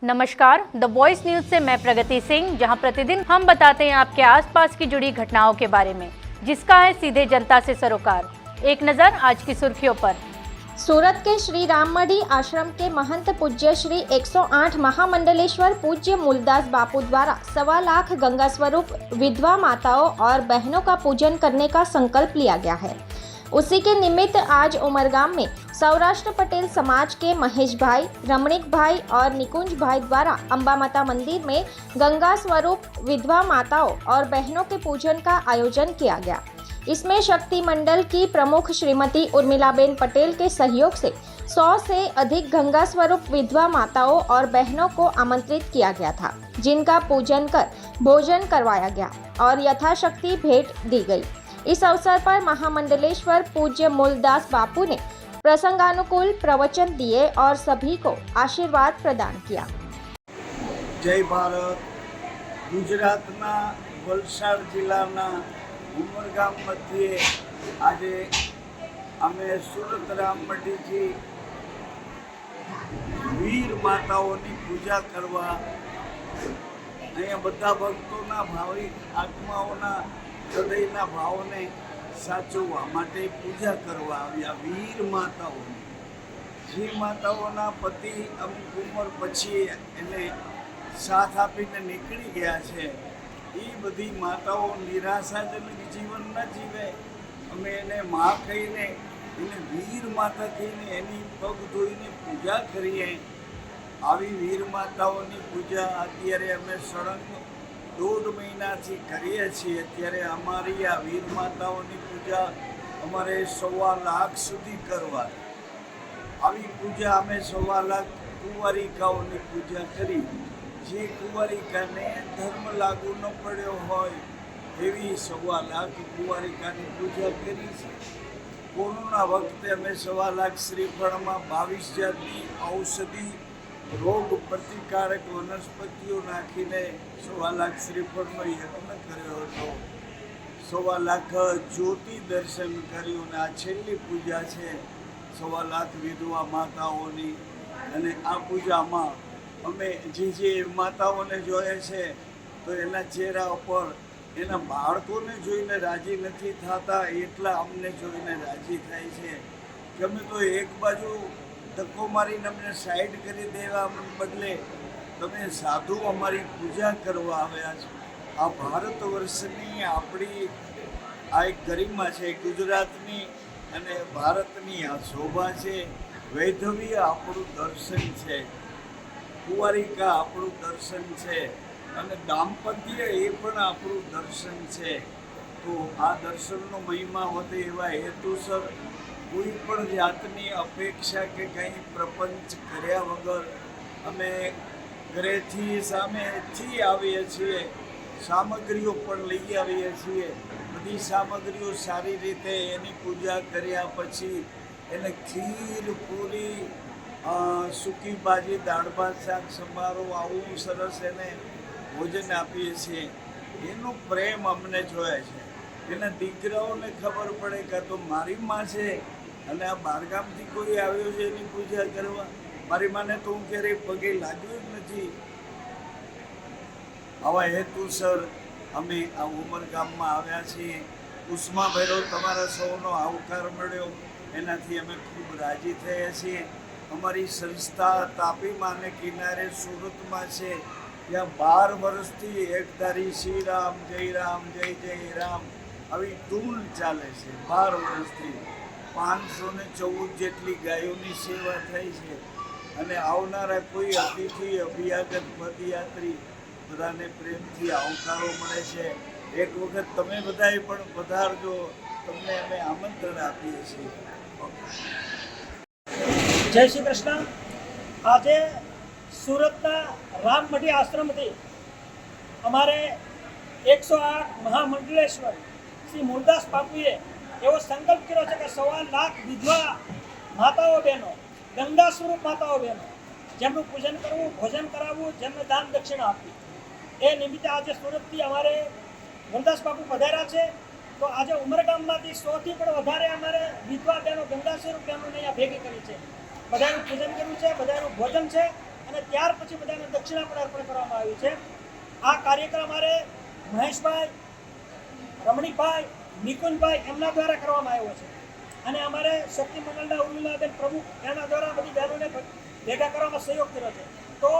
नमस्कार, the voice news से मैं प्रगति सिंह, जहां प्रतिदिन हम बताते हैं आपके आसपास की जुड़ी घटनाओं के बारे में, जिसका है सीधे जनता से सरोकार। एक नजर आज की सुर्खियों पर। सूरत के श्री राममढ़ी आश्रम के महंत पूज्य श्री 108 महामंडलेश्वर पूज्य मूलदास बापू द्वारा 1.25 लाख गंगा स्वरूप विधवा माताओं और बहनों का पूजन करने का संकल्प लिया गया है। उसी के निमित्त आज उमरगाम में सौराष्ट्र पटेल समाज के महेश भाई, रमणीक भाई और निकुंज भाई द्वारा अंबा माता मंदिर में गंगा स्वरूप विधवा माताओं और बहनों के पूजन का आयोजन किया गया। इसमें शक्ति मंडल की प्रमुख श्रीमती उर्मिलाबेन पटेल के सहयोग से 100 से अधिक गंगा स्वरूप विधवा माताओं और बहनों को आमंत्रित किया गया था, जिनका पूजन कर भोजन करवाया गया और यथाशक्ति भेंट दी गई। इस अवसर पर महामंडलेश्वर पूज्य मूलदास बापू ने प्रसंगानुकूल प्रवचन दिए और सभी को आशीर्वाद प्रदान किया। जय भारत। गुजरातना वलसाड जिल्लाना उमरगाम मध्य आज अमे सूरत राममढ़ीथी वीर माताओनी पूजा करवा अहींया बधा भक्तोना भाविक आत्माओना हृदयना भावने साचववा माटे पूजा करवा आव्या वीर माताओनी। जे माताओना पति अमुक उमर पछी एने साथ आपीने निकળી ગયા છે, એ બધી માતાઓ નિરાશાજનક જીવન ન જીવે, અમે એને મા કહીને એને વીર માતા કહીને એની પગ ધોઈને પૂજા કરીએ। આવી વીર માતાઓની પૂજા અત્યારે અમે સળંગ 1.5 મહિનાથી કરીએ છીએ। અત્યારે અમારી આ વીર માતાઓની પૂજા અમારે 1.25 લાખ સુધી કરવા। આવી પૂજા અમે 1.25 લાખ કુંવારિકાઓની પૂજા કરી। જે કુંવારિકાને ધર્મ લાગુ ન પડ્યો હોય એવી 1.25 લાખ કુંવારિકાની પૂજા કરી છે। કોરોના વખતે અમે 1.25 લાખ શ્રીફળમાં 22 જાતની ઔષધિ રોગ પ્રતિકારક વનસ્પતિઓ નાખીને 1.25 લાખ શ્રીફળનો યજ્ઞ કર્યો હતો। 1.25 લાખ જ્યોતિ દર્શન કર્યું અને આ છેલ્લી પૂજા છે 1.25 લાખ વિધવા માતાઓની। અને આ પૂજામાં અમે જે માતાઓને જોઈએ છે તો એના ચહેરા ઉપર એના બાળકોને જોઈને રાજી નથી થતા, એટલા અમને જોઈને રાજી થાય છે કે અમે તો એક બાજુ ધક્કો મારીને અમને સાઈડ કરી દેવા બદલે તમે સાધુ અમારી પૂજા કરવા આવ્યા છો। આ ભારત વર્ષની આપણી આ એક ગરિમા છે, ગુજરાતની અને ભારતની આ શોભા છે। વૈધવ્ય આપણું દર્શન છે, કુંવારિકા આપણું દર્શન છે અને દાંપત્ય એ પણ આપણું દર્શન છે। તો આ દર્શનનો મહિમા વધે એવા હેતુસર કોઈ પણ જાતની અપેક્ષા કે કંઈ પ્રપંચ કર્યા વગર અમે ઘરેથી સામેથી આવીએ છીએ। સામગ્રીઓ પણ લઈ આવીએ છીએ। બધી સામગ્રીઓ સારી રીતે એની પૂજા કર્યા પછી એને ખીર, પૂરી, સૂકી ભાજી, દાળ ભાત, શાક સંભારો આવું સરસ એને ભોજન આપીએ છીએ। એનો પ્રેમ અમને જોઈએ છે। એના દીકરાઓને ખબર પડે કે તો મારી માં છે અને આ બહારગામથી કોઈ આવ્યો છે એની પૂજા કરવા। મારી માને તો હું ક્યારેય પગે લાગ્યો જ નથી। આવા હેતુસર અમે આ ઉમરગામમાં આવ્યા છીએ। ઉષ્માભેરો તમારા સૌનો આવકાર મળ્યો એનાથી અમે ખૂબ રાજી થયા છીએ। અમારી સંસ્થા તાપી માને કિનારે સુરતમાં છે, ત્યાં 12 વર્ષથી એકધારી શ્રી રામ જય રામ આવી ધૂન ચાલે છે। 12 વર્ષથી 514 જેટલી ગાયોની સેવા થઈ છે અને આવનારા કોઈ અતિથિ, અભ્યાગત, પદયાત્રી બધાને પ્રેમથી આવકારો મળે છે। એક વખત તમે બધાએ પણ પધારજો, તમને અમે આમંત્રણ આપીએ છીએ। जय श्री कृष्ण। आज सूरतना राममढ़ी आश्रम थी अमारे 108 महामंडलेश्वर श्री मूलदास बापूए एवो संकल्प कर्यो छे के 1.25 लाख विधवा माताओं बहनों, गंगा स्वरूप माताओं बहनों जेमनु पूजन करवू, भोजन करावू, जेमने दान दक्षिणा आपवी। ए निमित्ते आज सूरत थी अमारे मूलदास बापू पधार्या छे। तो आज उमरगाममांथी 100 થી પણ વધારે અમારે વિધવા બહેનો, ગંગા સ્વરૂપ બહેનોને અહીંયા ભેગી કરી છે। બધાનું પૂજન કર્યું છે, બધાનું ભોજન છે અને ત્યાર પછી બધાને દક્ષિણા પણ અર્પણ કરવામાં આવ્યું છે. આ કાર્યક્રમ અમારે મહેશભાઈ, રમણીકભાઈ, નિકુંજભાઈ એમના દ્વારા કરવામાં આવ્યો છે અને અમારે શક્તિ મંડળના ઉર્મિલાબેન પ્રમુખ એના દ્વારા બધી બહેનોને ભેગા કરવામાં સહયોગ કર્યો છે. તો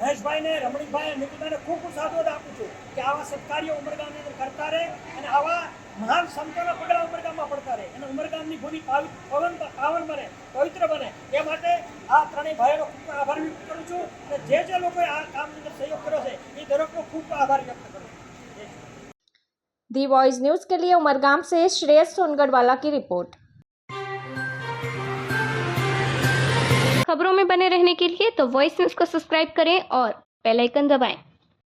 મહેશભાઈને, રમણીકભાઈ, નિકુંજભાઈને ખૂબ ખૂબ સાધુવાદ આપું છું કે આવા સત્કાર્યો ઉમરગામની અંદર કરતા રહે અને આવા મહાન સંતોના પગલા ઉમરગામમાં પડતા રહે અને ઉમરગામની ભૂમિ પાવન બને, પવિત્ર બને એ માટે આ ત્રણેય ભાઈઓનો ખૂબ આભાર વ્યક્ત કરું છું અને જે લોકોએ આ કામની અંદર સહયોગ કર્યો છે એ દરેકનો ખૂબ આભાર વ્યક્ત કરું છું. दी वॉइस न्यूज़ के लिए उमरगाम से श्रेयस सोनगढ़वाला की रिपोर्ट। खबरों में बने रहने के लिए तो वॉइस न्यूज़ को सब्सक्राइब करें और बेल आइकन दबाएं।